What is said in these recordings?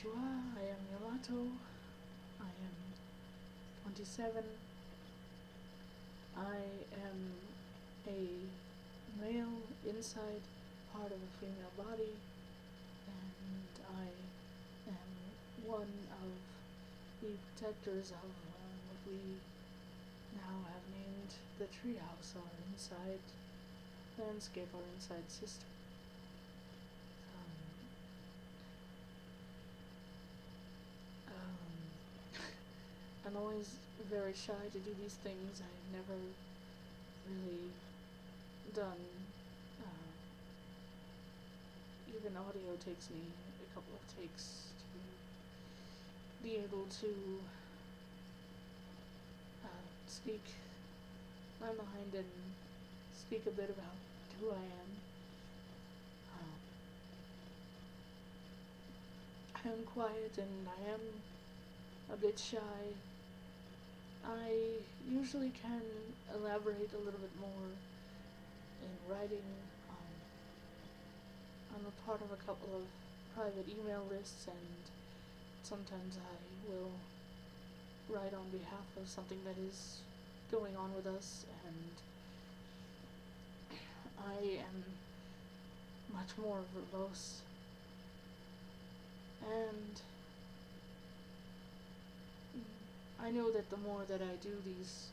Konnichiwa, I am Yamato. I am 27. I am a male inside part of a female body, and I am one of the protectors of what we now have named the Treehouse, our inside landscape, our inside system. I'm always very shy to do these things. I've never really done, even audio takes me a couple of takes to be able to speak my mind and speak a bit about who I am. I am quiet and I am a bit shy. I usually can elaborate a little bit more in writing. I'm a part of a couple of private email lists, and sometimes I will write on behalf of something that is going on with us, and I am much more verbose. And I know that the more that I do these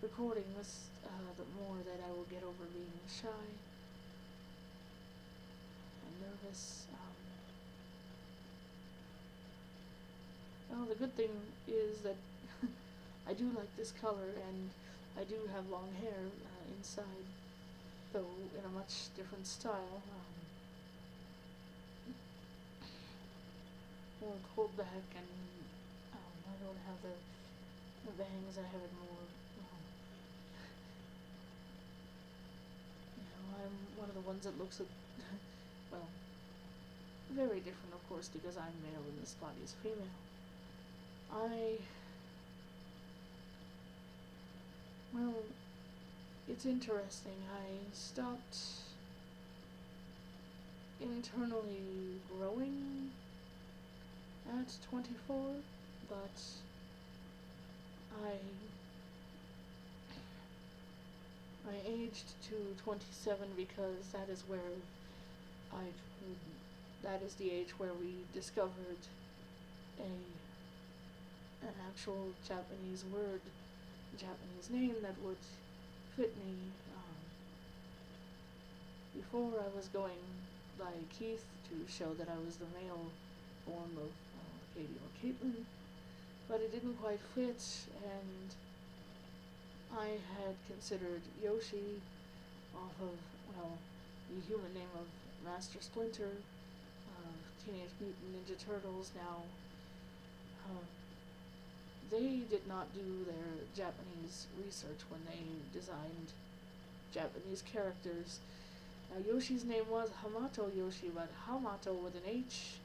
recordings, the more that I will get over being shy and nervous. Well, the good thing is that I do like this color, and I do have long hair inside, though in a much different style. More pulled back, and I don't have the bangs. I have it more, I'm one of the ones that looks at, well, very different, of course, because I'm male and this body is female. Well, it's interesting. I stopped internally growing at 24, but I aged to 27 because that is the age where we discovered an actual Japanese word, Japanese name that would fit me. Before I was going by Keith to show that I was the male form of Katie or Caitlin, but it didn't quite fit, and I had considered Yoshi off of, the human name of Master Splinter of Teenage Mutant Ninja Turtles. Now, they did not do their Japanese research when they designed Japanese characters. Now, Yoshi's name was Hamato Yoshi, but Hamato with an H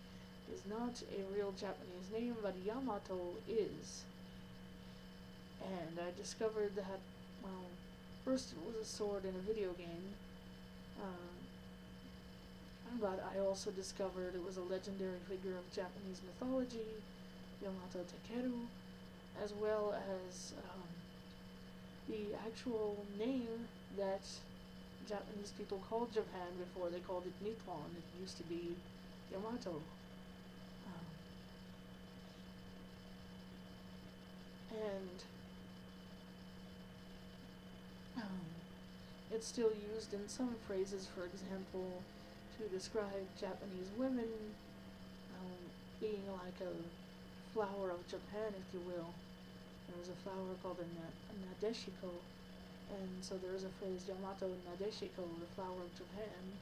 is not a real Japanese name, but Yamato is. And I discovered that, first it was a sword in a video game, but I also discovered it was a legendary figure of Japanese mythology, Yamato Takeru, as well as the actual name that Japanese people called Japan before they called it Nippon. It used to be Yamato. And it's still used in some phrases, for example, to describe Japanese women being like a flower of Japan, if you will. There's a flower called a Nadeshiko, and so there is a phrase, Yamato Nadeshiko, the flower of Japan,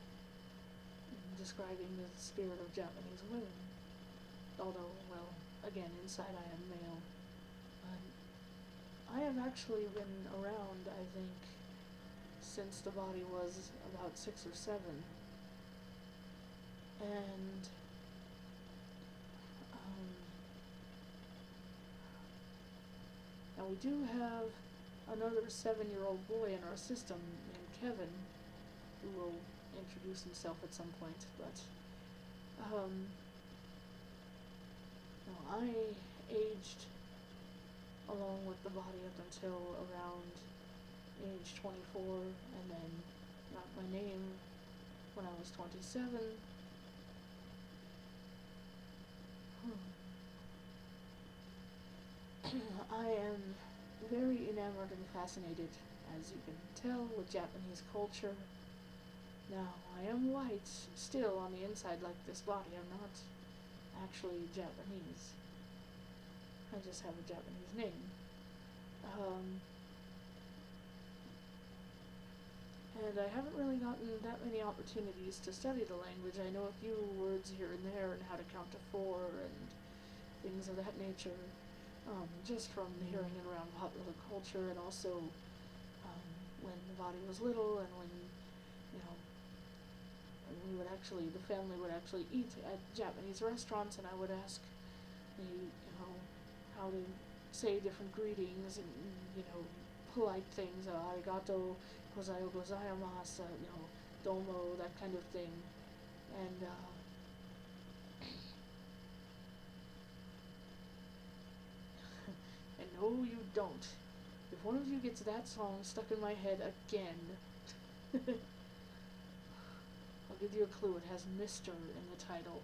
describing the spirit of Japanese women. Although, well, again, inside I am male. I have actually been around, I think, since the body was about 6 or 7. And now we do have another 7-year-old boy in our system named Kevin, who will introduce himself at some point, but Now, I aged along with the body up until around age 24, and then got my name when I was 27. I am very enamored and fascinated, as you can tell, with Japanese culture. Now, I am white still on the inside like this body. I'm not actually Japanese. I just have a Japanese name. And I haven't really gotten that many opportunities to study the language. I know a few words here and there and how to count to 4 and things of that nature, just from hearing it around popular culture, and also when the body was little, and when, you know, we would actually, the family would actually eat at Japanese restaurants, and I would ask me, you know, how to say different greetings and, you know, polite things, arigato, gozaimasu, gozaimasu, you know, domo, that kind of thing. And, and no, you don't. If one of you gets that song stuck in my head again, I'll give you a clue. It has Mr. in the title.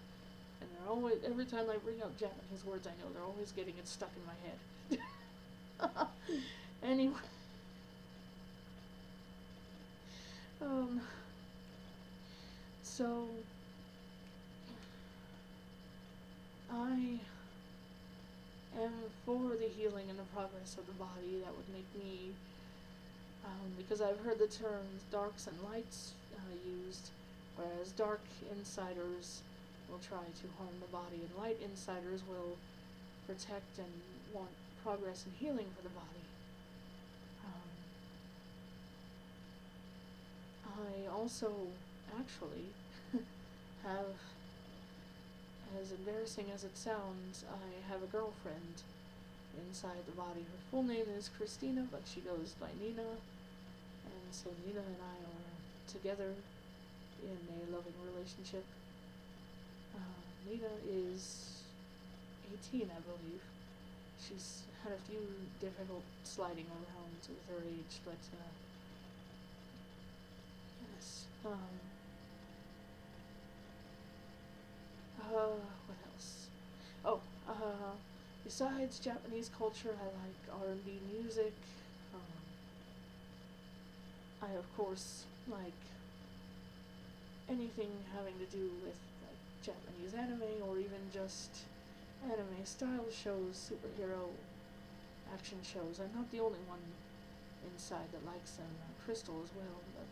And they're always, every time I bring up Japanese words, I know they're always getting it stuck in my head. Anyway. So, I am for the healing and the progress of the body. That would make me, because I've heard the terms darks and lights used, whereas dark insiders will try to harm the body, and light insiders will protect and want progress and healing for the body. I also actually have, as embarrassing as it sounds, I have a girlfriend inside the body. Her full name is Christina, but she goes by Nina, and so Nina and I are together in a loving relationship. Nina is 18, I believe. She's had a few difficult sliding around with her age, but yes. What else? Oh, besides Japanese culture, I like R&B music. I, of course, like anything having to do with like Japanese anime, or even just anime style shows, superhero action shows. I'm not the only one inside that likes them. Crystal as well, but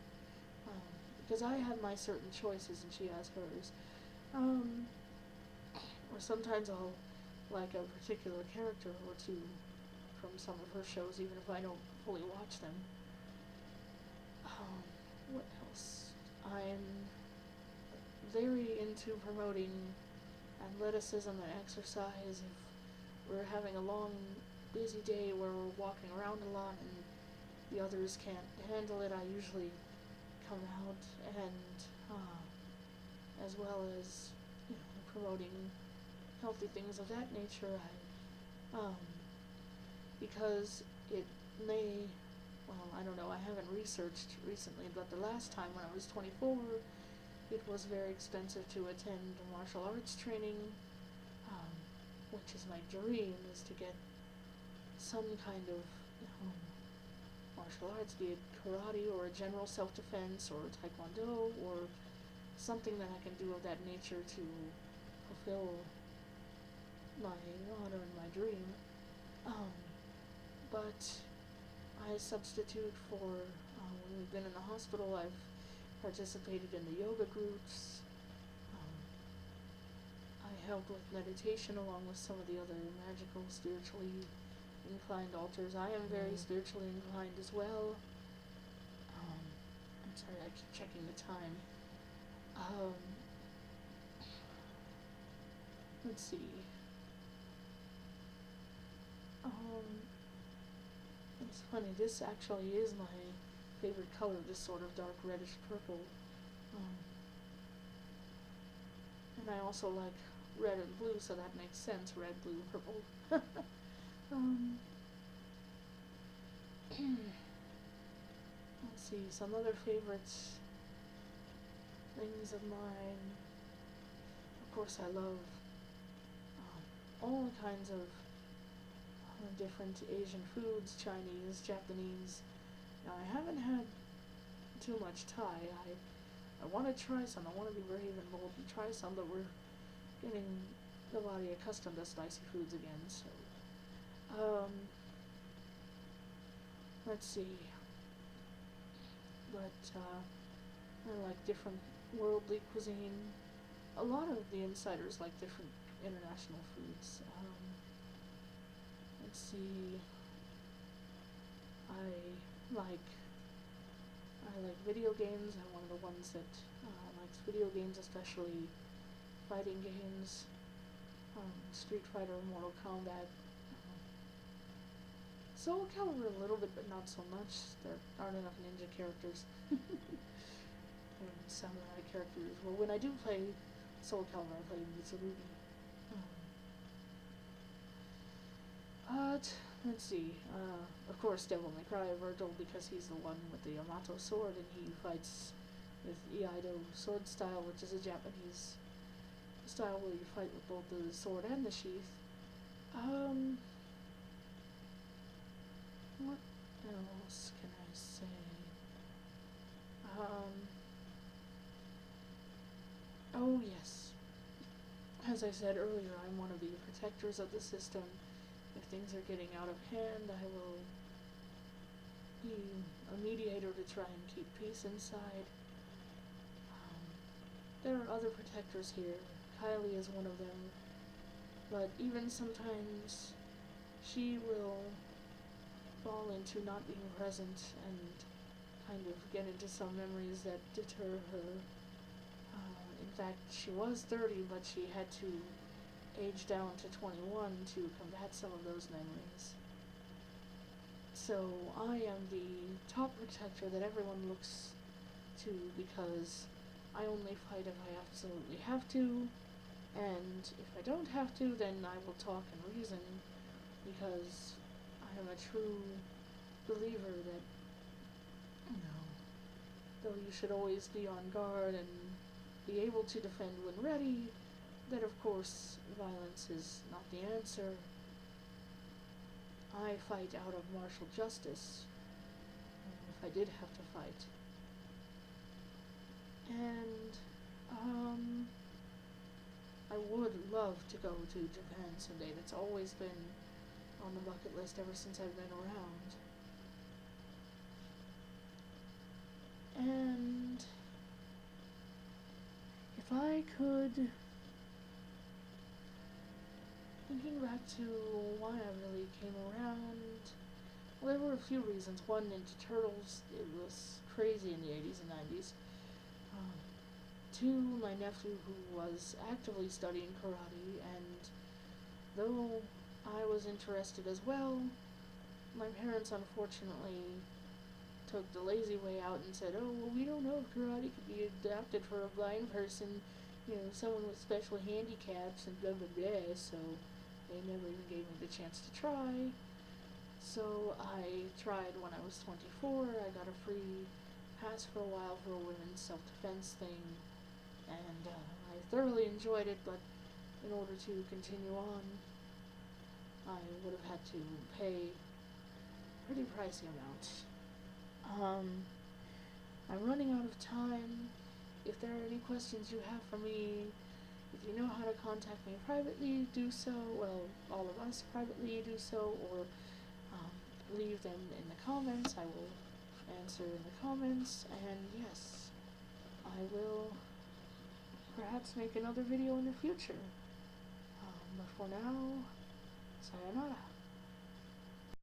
because I have my certain choices and she has hers. Or sometimes I'll like a particular character or two from some of her shows, even if I don't fully watch them. What else? I'm very into promoting athleticism and exercise. If we're having a long, busy day where we're walking around a lot and the others can't handle it, I usually come out and, as well as, you know, promoting healthy things of that nature. Because it may, well, I don't know, I haven't researched recently, but the last time when I was 24, it was very expensive to attend martial arts training, which is my dream, is to get some kind of martial arts, be it karate or a general self-defense or taekwondo or something that I can do of that nature to fulfill my honor and my dream. But I substitute for, when we've been in the hospital, I've participated in the yoga groups. I help with meditation along with some of the other magical, spiritually inclined altars. I am very spiritually inclined as well. I'm sorry, I keep checking the time. Let's see. It's funny, this actually is my favorite color, this sort of dark reddish purple. And I also like red and blue, so that makes sense. Red, blue, purple. um, let's see, some other favorites, things of mine. Of course, I love all kinds of different Asian foods, Chinese, Japanese. Now, I haven't had too much Thai. I want to try some. I want to be brave and bold and try some, but we're getting the body accustomed to spicy foods again, so. Let's see. But, I like different worldly cuisine. A lot of the insiders like different international foods. Let's see. I like video games. I'm one of the ones that likes video games, especially fighting games. Street Fighter, Mortal Kombat. Soul Calibur a little bit, but not so much. There aren't enough ninja characters. And samurai characters. Well, when I do play Soul Calibur, I play Mitsurugi. But, let's see, of course Devil May Cry Virgil, because he's the one with the Yamato sword, and he fights with Iaido sword style, which is a Japanese style where you fight with both the sword and the sheath. What else can I say? Oh yes. As I said earlier, I'm one of the protectors of the system. If things are getting out of hand, I will be a mediator to try and keep peace inside. There are other protectors here. Kylie is one of them. But even sometimes she will fall into not being present and kind of get into some memories that deter her. In fact, she was 30, but she had to age down to 21 to combat some of those memories. So I am the top protector that everyone looks to, because I only fight if I absolutely have to, and if I don't have to, then I will talk and reason, because I am a true believer that, though you should always be on guard and be able to defend when ready, that of course violence is not the answer. I fight out of martial justice, if I did have to fight. And, I would love to go to Japan someday. That's always been on the bucket list ever since I've been around. And if I could, thinking back to why I really came around, well, there were a few reasons. One, Ninja Turtles, it was crazy in the 80s and 90s. Two, my nephew, who was actively studying karate, and though I was interested as well, my parents unfortunately took the lazy way out and said, oh, well, we don't know if karate could be adapted for a blind person, someone with special handicaps and blah, blah, blah, so they never even gave me the chance to try. So I tried when I was 24. I got a free pass for a while for a women's self-defense thing, and I thoroughly enjoyed it, but in order to continue on, I would have had to pay a pretty pricey amount. I'm running out of time. If there are any questions you have for me, if you know how to contact me privately, do so. Well, all of us privately, do so, or leave them in the comments. I will answer in the comments, and yes, I will perhaps make another video in the future. But for now, sayonara.